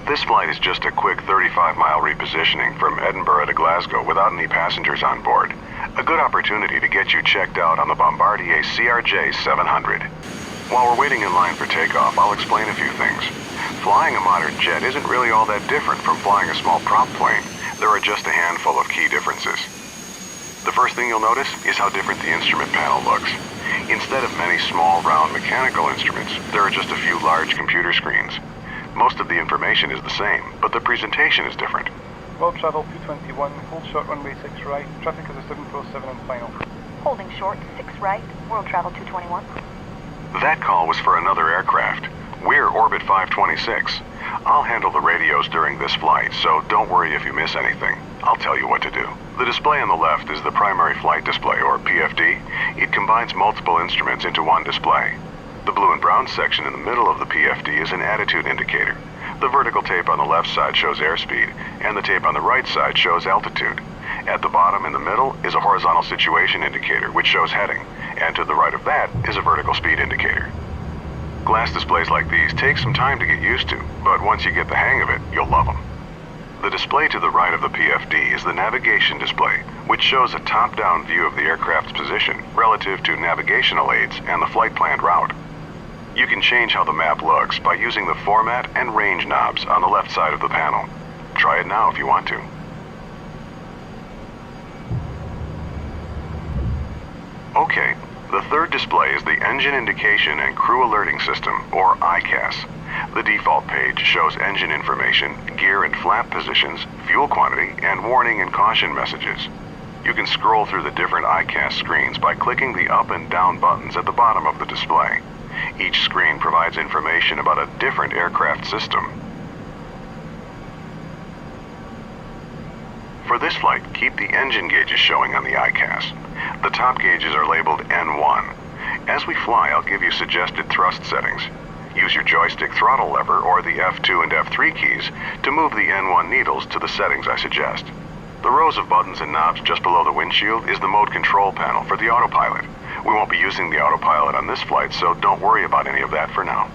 This flight is just a quick 35-mile repositioning from Edinburgh to Glasgow without any passengers on board. A good opportunity to get you checked out on the Bombardier CRJ 700. While we're waiting in line for takeoff, I'll explain a few things. Flying a modern jet isn't really all that different from flying a small prop plane. There are just a handful of key differences. The first thing you'll notice is how different the instrument panel looks. Instead of many small, round mechanical instruments, there are just a few large computer screens. Most of the information is the same, but the presentation is different. World travel 221, hold short runway 6 right, traffic is a 747 and final. Holding short 6 right, world travel 221. That call was for another aircraft. We're Orbit 526. I'll handle the radios during this flight, so don't worry if you miss anything. I'll tell you what to do. The display on the left is the primary flight display, or PFD. It combines multiple instruments into one display. The blue and brown section in the middle of the PFD is an attitude indicator. The vertical tape on the left side shows airspeed, and the tape on the right side shows altitude. At the bottom in the middle is a horizontal situation indicator, which shows heading, and to the right of that is a vertical speed indicator. Glass displays like these take some time to get used to, but once you get the hang of it, you'll love them. The display to the right of the PFD is the navigation display, which shows a top-down view of the aircraft's position relative to navigational aids and the flight planned route. You can change how the map looks by using the format and range knobs on the left side of the panel. Try it now if you want to. Okay, the third display is the Engine Indication and Crew Alerting System, or ICAS. The default page shows engine information, gear and flap positions, fuel quantity, and warning and caution messages. You can scroll through the different ICAS screens by clicking the up and down buttons at the bottom of the display. Each screen provides information about a different aircraft system. For this flight, keep the engine gauges showing on the ICAS. The top gauges are labeled N1. As we fly, I'll give you suggested thrust settings. Use your joystick throttle lever or the F2 and F3 keys to move the N1 needles to the settings I suggest. The rows of buttons and knobs just below the windshield is the mode control panel for the autopilot. We won't be using the autopilot on this flight, so don't worry about any of that for now.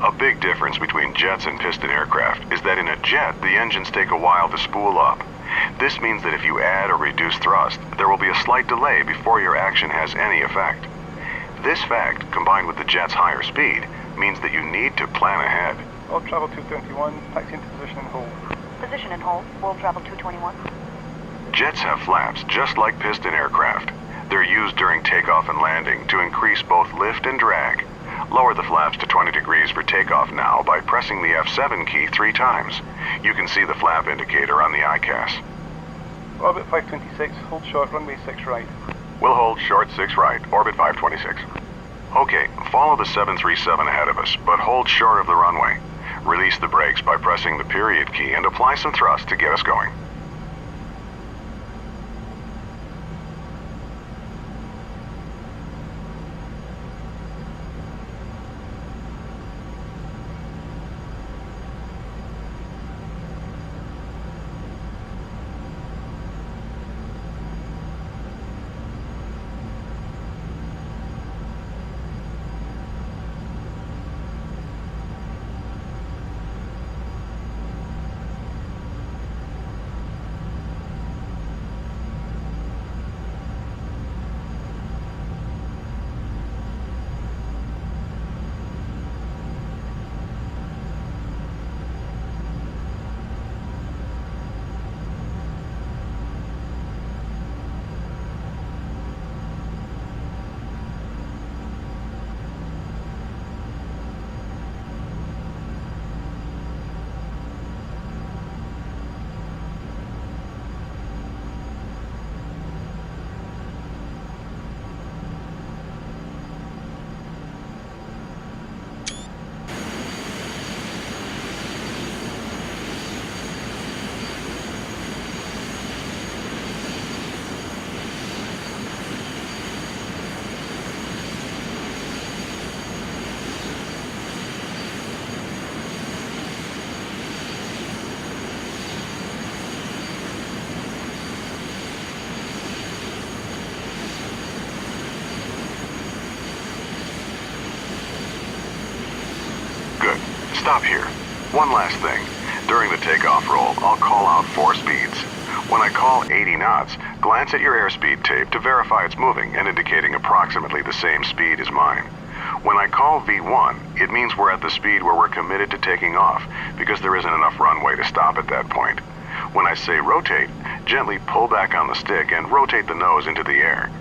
A big difference between jets and piston aircraft is that in a jet, the engines take a while to spool up. This means that if you add or reduce thrust, there will be a slight delay before your action has any effect. This fact, combined with the jet's higher speed, means that you need to plan ahead. World travel 221, taxi into position and hold. Position and hold, world travel 221. Jets have flaps just like piston aircraft. They're used during takeoff and landing to increase both lift and drag. Lower the flaps to 20 degrees for takeoff now by pressing the F7 key 3 times. You can see the flap indicator on the ICAS. Orbit 526, hold short runway 6 right. We'll hold short 6 right, orbit 526. Okay, follow the 737 ahead of us, but hold short of the runway. Release the brakes by pressing the period key and apply some thrust to get us going. Stop here. One last thing. During the takeoff roll, I'll call out 4 speeds. When I call 80 knots, glance at your airspeed tape to verify it's moving and indicating approximately the same speed as mine. When I call V1, it means we're at the speed where we're committed to taking off because there isn't enough runway to stop at that point. When I say rotate, gently pull back on the stick and rotate the nose into the air.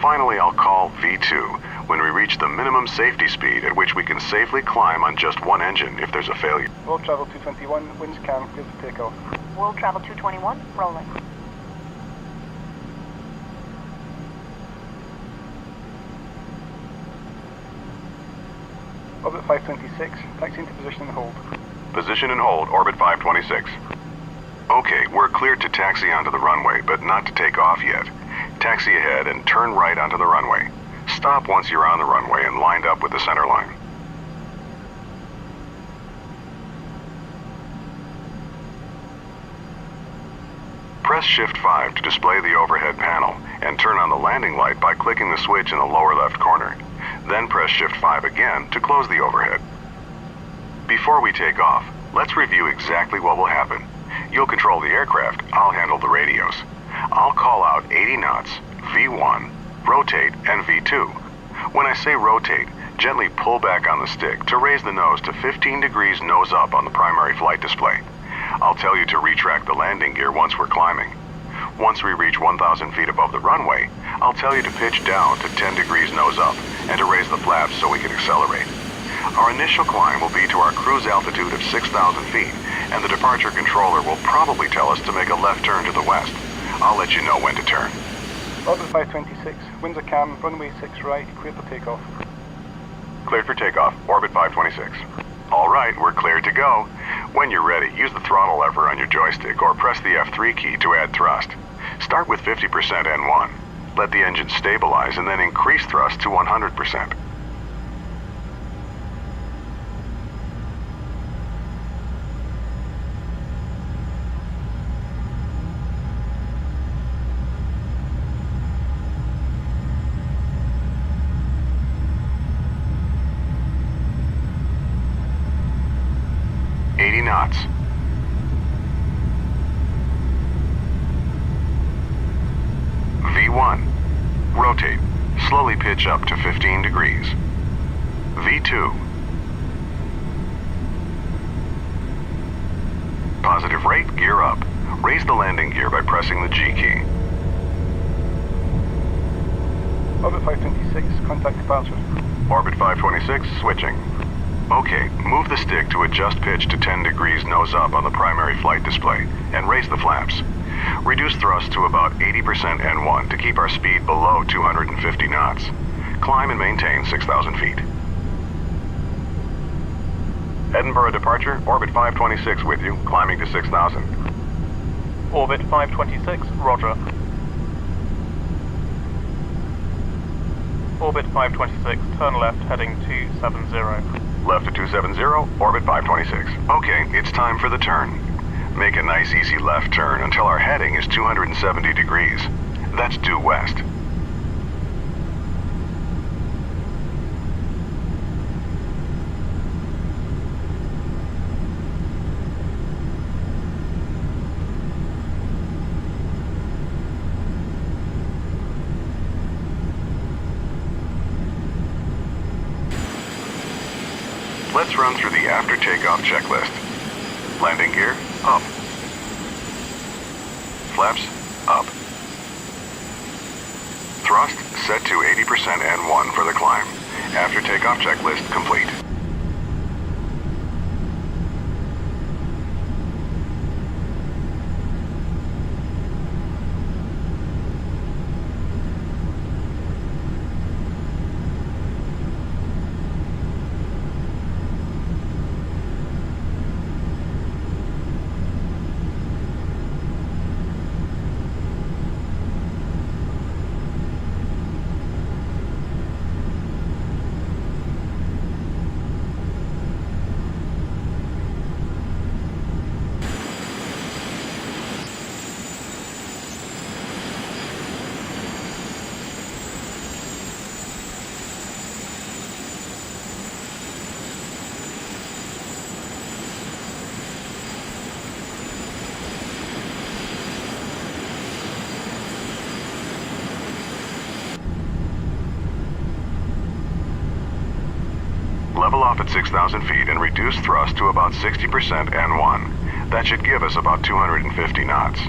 Finally, I'll call V2 when we reach the minimum safety speed at which we can safely climb on just one engine if there's a failure. World Travel 221, winds calm, clear for takeoff. World Travel 221, rolling. Orbit 526, taxi into position and hold. Position and hold, orbit 526. Okay, we're cleared to taxi onto the runway, but not to take off yet. Taxi ahead and turn right onto the runway. Stop once you're on the runway and lined up with the center line. Press Shift 5 to display the overhead panel and turn on the landing light by clicking the switch in the lower left corner. Then press Shift 5 again to close the overhead. Before we take off, let's review exactly what will happen. You'll control the aircraft, I'll handle the radios. I'll call out 80 knots, V1, rotate, and V2. When I say rotate, gently pull back on the stick to raise the nose to 15 degrees nose up on the primary flight display. I'll tell you to retract the landing gear once we're climbing. Once we reach 1,000 feet above the runway, I'll tell you to pitch down to 10 degrees nose up and to raise the flaps so we can accelerate. Our initial climb will be to our cruise altitude of 6,000 feet, and the departure controller will probably tell us to make a left turn to the west. I'll let you know when to turn. Orbit 526, winds are calm, runway 6 right, clear for takeoff. Cleared for takeoff, orbit 526. All right, we're cleared to go. When you're ready, use the throttle lever on your joystick or press the F3 key to add thrust. Start with 50% N1. Let the engine stabilize and then increase thrust to 100%. Knots. V1. Rotate. Slowly pitch up to 15 degrees. V2. Positive rate, gear up. Raise the landing gear by pressing the G key. Orbit 526, contact departure. Orbit 526, switching. Okay, move the stick to adjust pitch to 10 degrees nose up on the primary flight display, and raise the flaps. Reduce thrust to about 80% N1 to keep our speed below 250 knots. Climb and maintain 6,000 feet. Edinburgh departure, orbit 526 with you, climbing to 6,000. Orbit 526, roger. Orbit 526, turn left, heading 270. Left to 270, orbit 526. Okay, it's time for the turn. Make a nice easy left turn until our heading is 270 degrees. That's due west. Let's run through the after takeoff checklist. Landing gear, up. Flaps, up. Thrust, set to 80% N1 for the climb. After takeoff checklist complete. Level off at 6,000 feet and reduce thrust to about 60% N1. That should give us about 250 knots.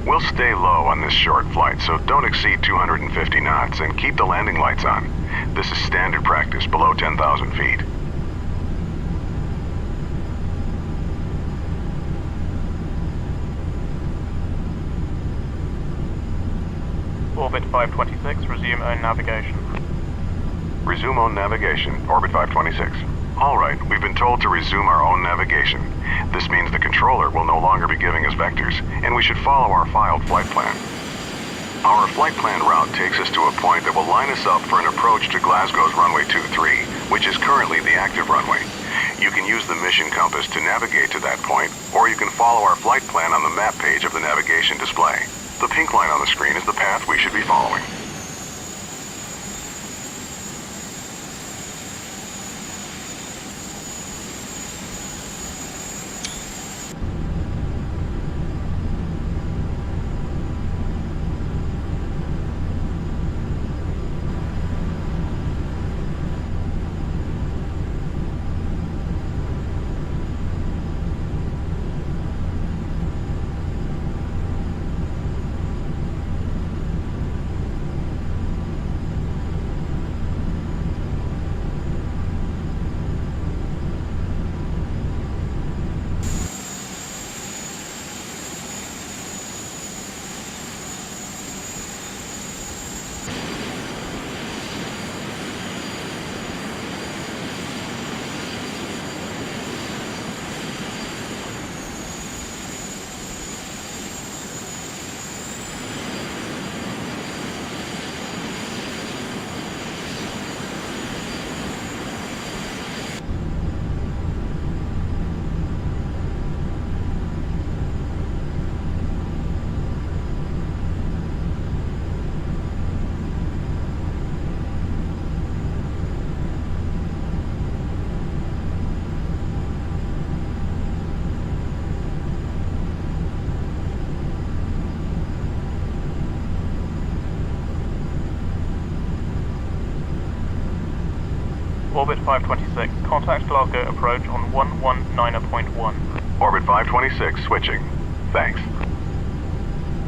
We'll stay low on this short flight, so don't exceed 250 knots and keep the landing lights on. This is standard practice below 10,000 feet. Orbit 526, resume own navigation. Resume own navigation, Orbit 526. All right, we've been told to resume our own navigation. This means the controller will no longer be giving us vectors, and we should follow our filed flight plan. Our flight plan route takes us to a point that will line us up for an approach to Glasgow's runway 23, which is currently the active runway. You can use the mission compass to navigate to that point, or you can follow our flight plan on the map page of the navigation display. The pink line on the screen is the path we should be following. Orbit 526, contact Glasgow approach on 119.1. Orbit 526, switching. Thanks.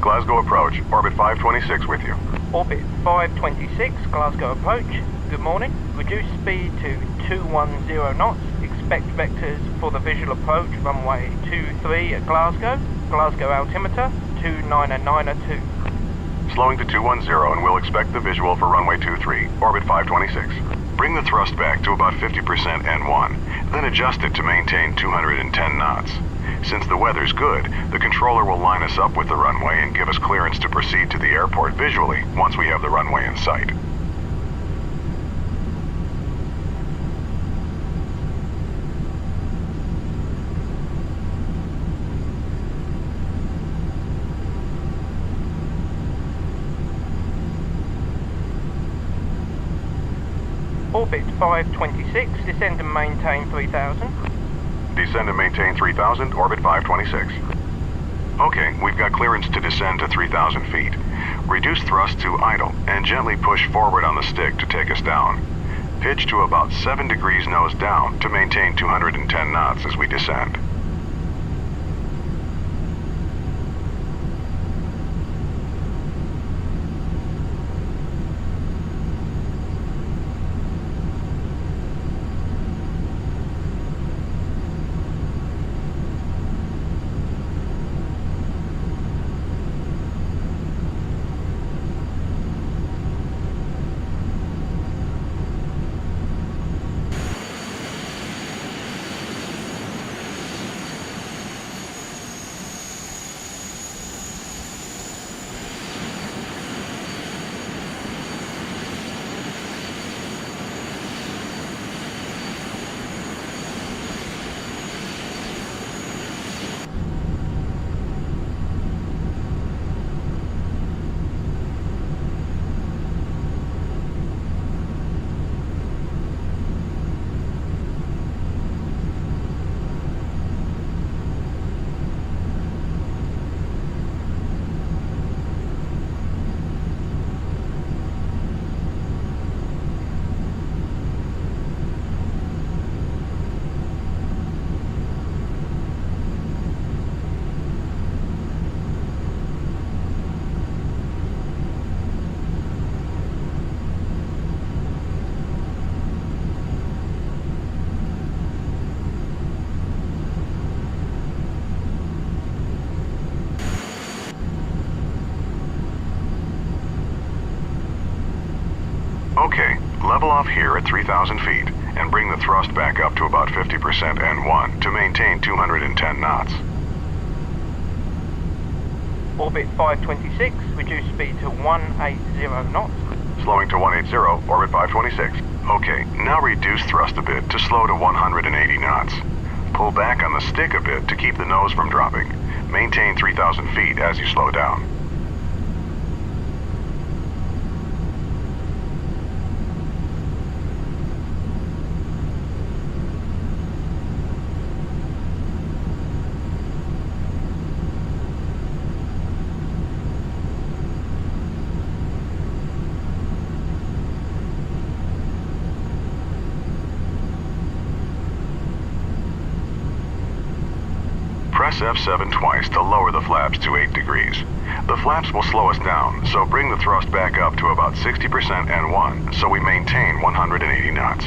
Glasgow approach, Orbit 526 with you. Orbit 526, Glasgow approach. Good morning. Reduce speed to 210 knots. Expect vectors for the visual approach, runway 23 at Glasgow. Glasgow altimeter 29902. Slowing to 210 and we'll expect the visual for runway 23, Orbit 526. Bring the thrust back to about 50% N1, then adjust it to maintain 210 knots. Since the weather's good, the controller will line us up with the runway and give us clearance to proceed to the airport visually once we have the runway in sight. Orbit 526, descend and maintain 3000. Descend and maintain 3,000, Orbit 526. Okay, we've got clearance to descend to 3,000 feet. Reduce thrust to idle and gently push forward on the stick to take us down. Pitch to about 7 degrees nose down to maintain 210 knots as we descend. Okay, level off here at 3,000 feet and bring the thrust back up to about 50% N1 to maintain 210 knots. Orbit 526, reduce speed to 180 knots. Slowing to 180, orbit 526. Okay, now reduce thrust a bit to slow to 180 knots. Pull back on the stick a bit to keep the nose from dropping. Maintain 3,000 feet as you slow down. Press F7 twice to lower the flaps to 8 degrees. The flaps will slow us down, so bring the thrust back up to about 60% N1 so we maintain 180 knots.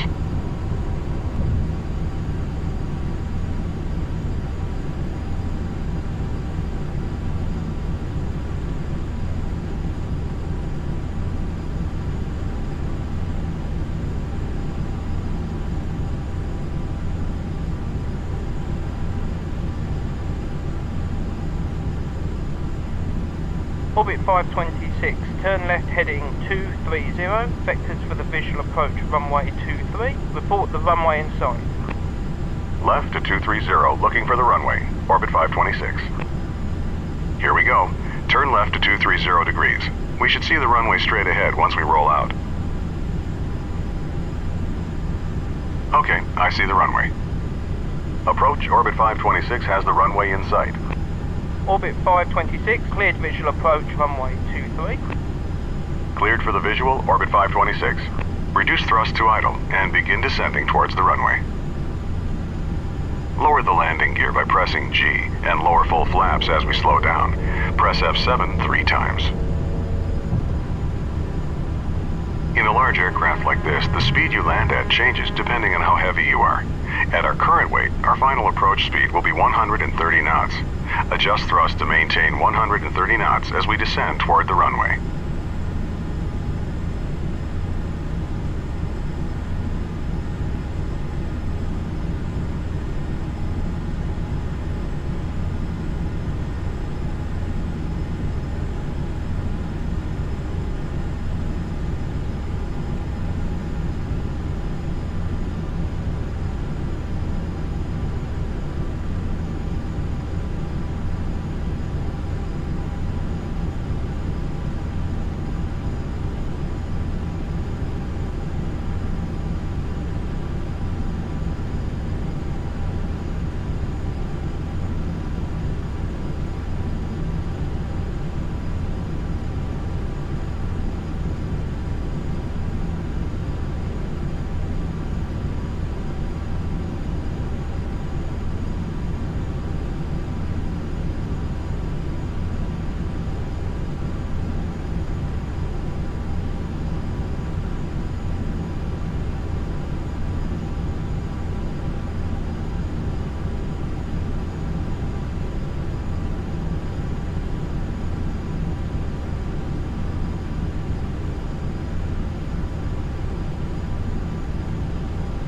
Orbit 526, turn left heading 230, vectors for the visual approach runway 23, report the runway in sight. Left to 230, looking for the runway, orbit 526. Here we go, turn left to 230 degrees. We should see the runway straight ahead once we roll out. Okay, I see the runway. Approach, orbit 526 has the runway in sight. Orbit 526, cleared visual approach runway 23. Cleared for the visual, orbit 526. Reduce thrust to idle and begin descending towards the runway. Lower the landing gear by pressing G and lower full flaps as we slow down. Press F7 3 times. In a large aircraft like this, the speed you land at changes depending on how heavy you are. At our current weight, our final approach speed will be 130 knots. Adjust thrust to maintain 130 knots as we descend toward the runway.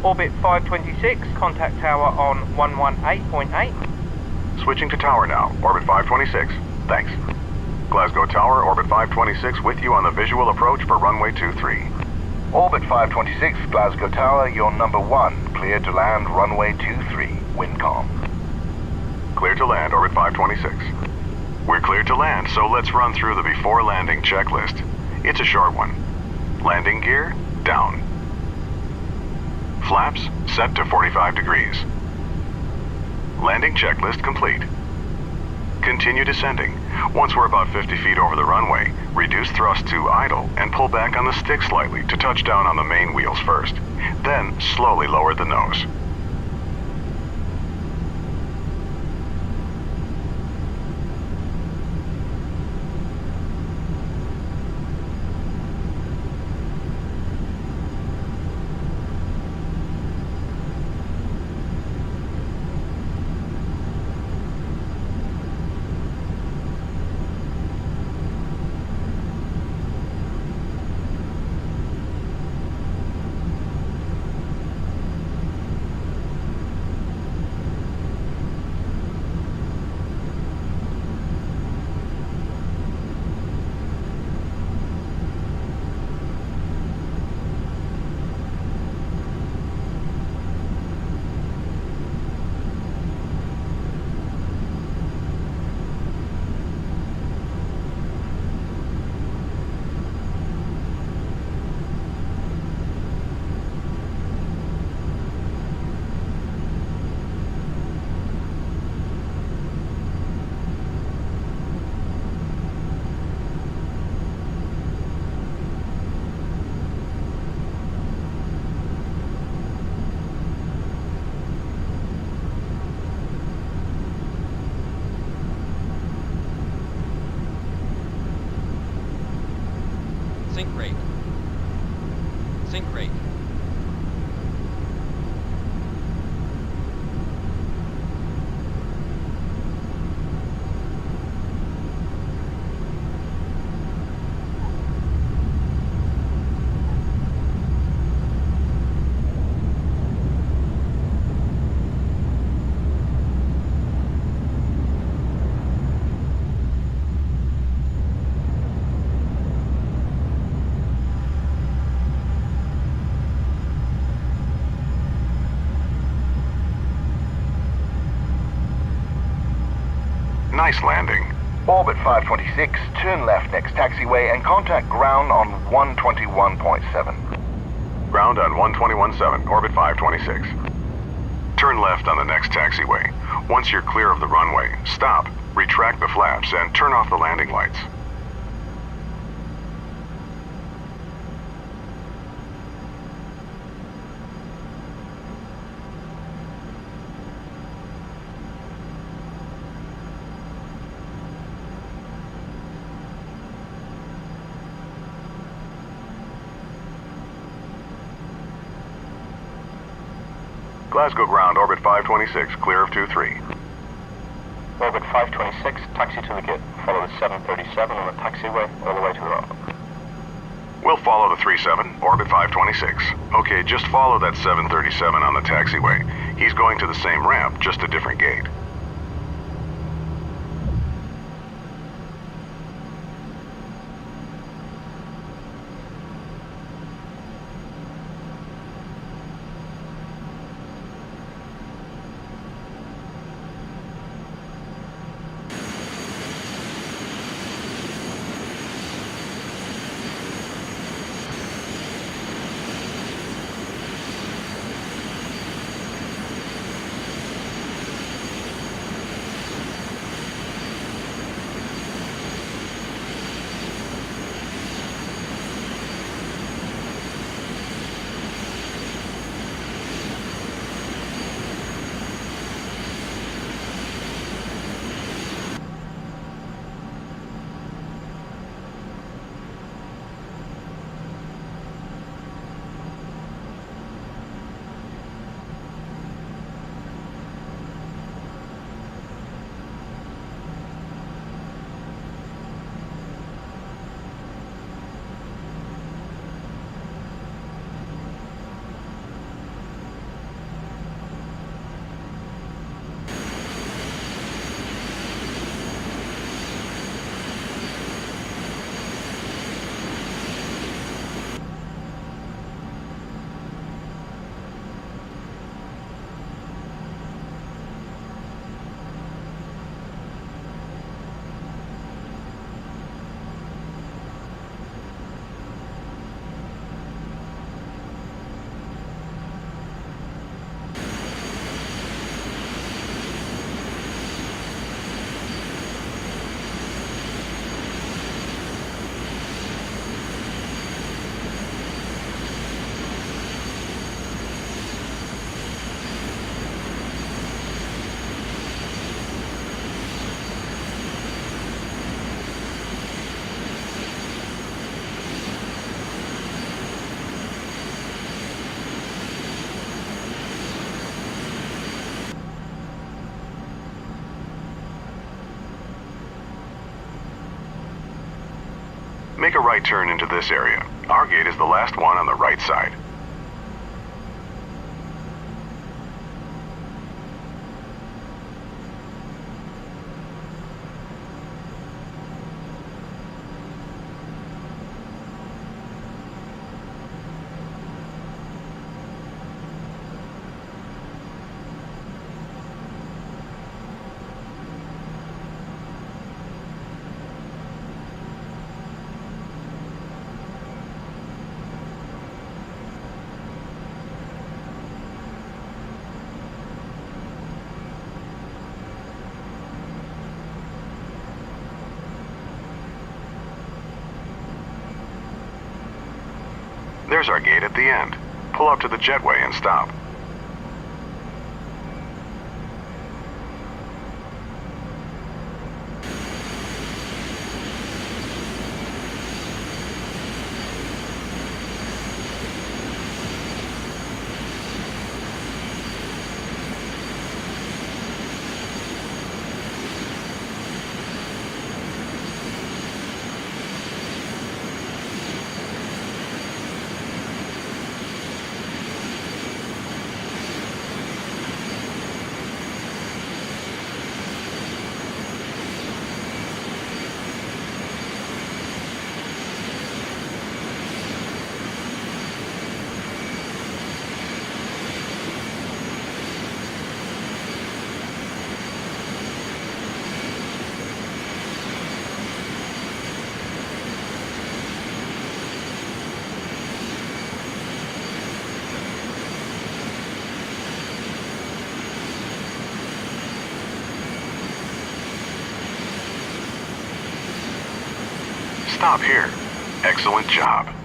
Orbit 526, contact tower on 118.8. Switching to tower now, orbit 526. Thanks. Glasgow Tower, orbit 526 with you on the visual approach for runway 23. Orbit 526, Glasgow Tower, you're number 1. Cleared to land runway 23. Wind calm. Clear to land, orbit 526. We're cleared to land, so let's run through the before landing checklist. It's a short one. Landing gear, down. Flaps, set to 45 degrees. Landing checklist complete. Continue descending. Once we're about 50 feet over the runway, reduce thrust to idle and pull back on the stick slightly to touch down on the main wheels first. Then, slowly lower the nose. Sink rate. Sink rate. Nice landing. Orbit 526, turn left next taxiway and contact ground on 121.7. Ground on 121.7, orbit 526. Turn left on the next taxiway. Once you're clear of the runway, stop, retract the flaps, and turn off the landing lights. Glasgow ground, orbit 526, clear of 23. Orbit 526, taxi to the gate. Follow the 737 on the taxiway all the way to the runway. We'll follow the 37, orbit 526. Okay, just follow that 737 on the taxiway. He's going to the same ramp, just a different gate. Make a right turn into this area. Our gate is the last one on the right side. There's our gate at the end. Pull up to the jetway and stop. stop here. Excellent job.